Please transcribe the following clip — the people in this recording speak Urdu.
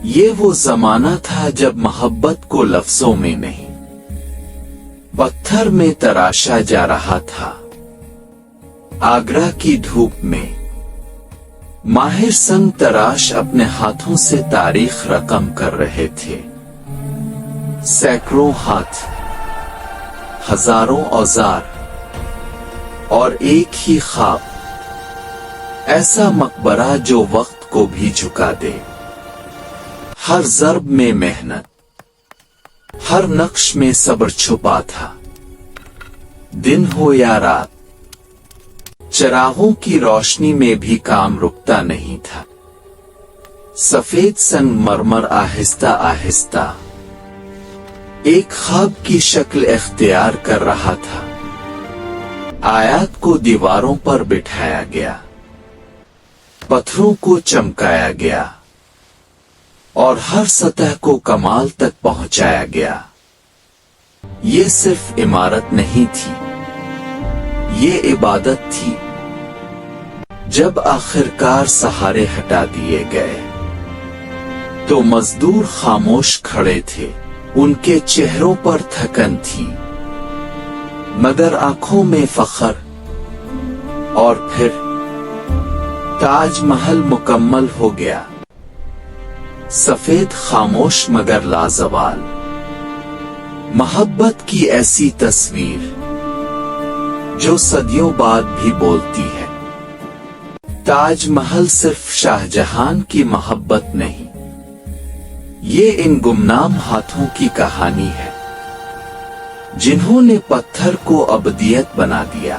یہ وہ زمانہ تھا جب محبت کو لفظوں میں نہیں پتھر میں تراشا جا رہا تھا۔ آگرہ کی دھوپ میں ماہر سنگ تراش اپنے ہاتھوں سے تاریخ رقم کر رہے تھے۔ سینکڑوں ہاتھ، ہزاروں اوزار اور ایک ہی خواب، ایسا مقبرہ جو وقت کو بھی جھکا دے۔ ہر ضرب میں محنت، ہر نقش میں صبر چھپا تھا۔ دن ہو یا رات، چراغوں کی روشنی میں بھی کام رکتا نہیں تھا۔ سفید سنگ مرمر آہستہ آہستہ ایک خواب کی شکل اختیار کر رہا تھا۔ آیات کو دیواروں پر بٹھایا گیا، پتھروں کو چمکایا گیا اور ہر سطح کو کمال تک پہنچایا گیا۔ یہ صرف عمارت نہیں تھی، یہ عبادت تھی۔ جب آخرکار سہارے ہٹا دیے گئے تو مزدور خاموش کھڑے تھے۔ ان کے چہروں پر تھکن تھی مگر آنکھوں میں فخر۔ اور پھر تاج محل مکمل ہو گیا، سفید خاموش مگر لازوال۔ محبت کی ایسی تصویر جو صدیوں بعد بھی بولتی ہے۔ تاج محل صرف شاہ جہان کی محبت نہیں، یہ ان گمنام ہاتھوں کی کہانی ہے جنہوں نے پتھر کو ابدیت بنا دیا۔